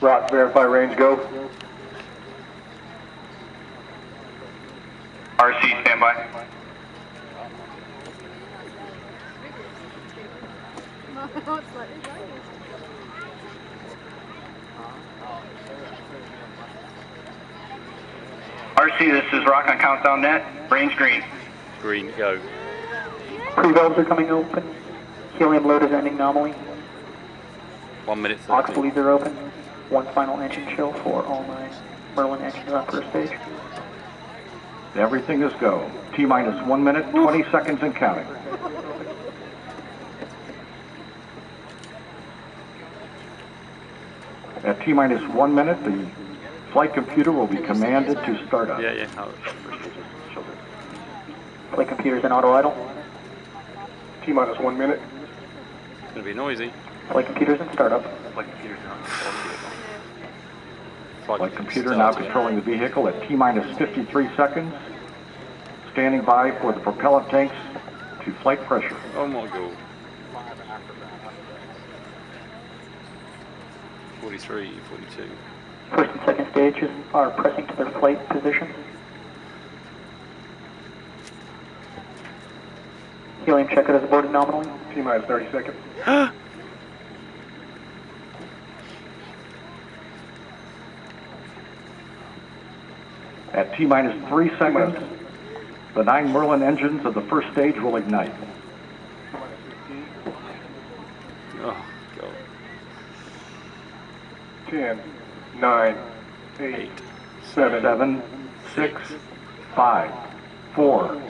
Rock, verify range, go. RC, standby. RC, this is Rock on countdown net. Range green. Green, go. Pre-valves are coming open. Helium load is ending nominally. 1 minute Aux 30. bleeds are open. One final engine chill for all 9 Merlin engines on first stage. Everything is go. T-minus 1 minute, 20 seconds and counting. At T-minus 1 minute, the flight computer will be commanded to start up. Yeah. Flight computer's in auto idle. T-minus 1 minute. It's going to be noisy. Flight computer's in startup. Flight computer now controlling the vehicle at T-minus 53 seconds. Standing by for the propellant tanks to flight pressure. Oh my god. 43, 42. First and second stages are pressing to their flight position. Helium checkout is aborted nominally. T-minus 30 seconds. At T-minus 3 seconds, the 9 Merlin engines of the first stage will ignite. Oh god. 10, 9, 8, 7, 6, 5, 4,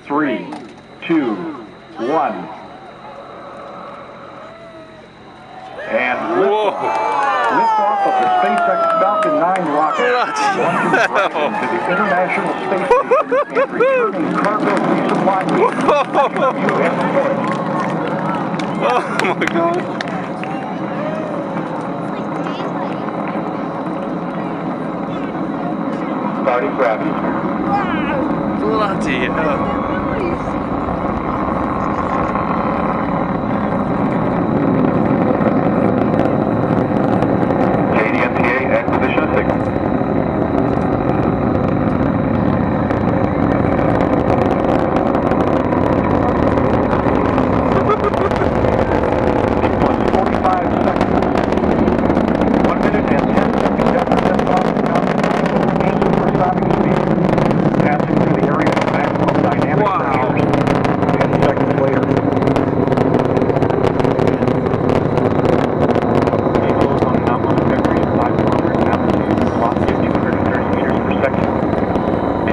3, 2, 1. And liftoff of the SpaceX Falcon 9 rocket, launching to the International Space Station and returning cargo resupply missions. Oh my god. Starting gravity. Bloody hell.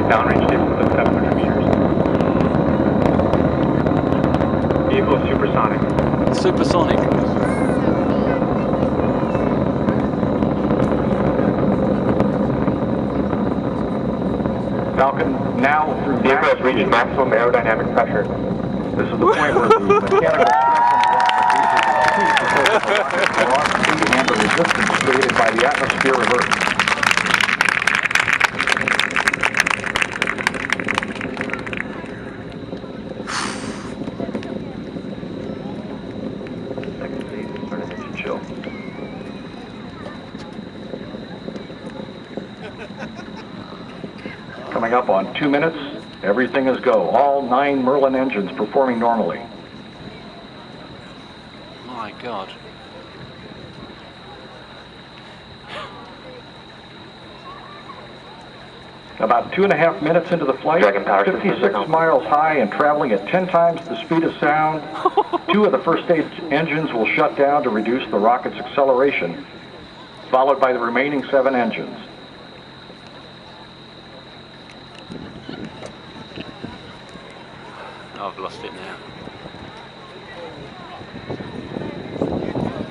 Downrange distance of 700 meters. Vehicle is supersonic. Supersonic. Falcon now through Vehicle has reached maximum aerodynamic pressure. This is the point where the mechanical velocity and the resistance created by the atmosphere reverse. Second stage, start an engine chill. Coming up on 2 minutes, everything is go. All 9 Merlin engines performing normally. My god. About 2.5 minutes into the flight, Dragon power 56 miles high and traveling at 10 times the speed of sound, 2 of the first stage engines will shut down to reduce the rocket's acceleration, followed by the remaining 7 engines. I've lost it now.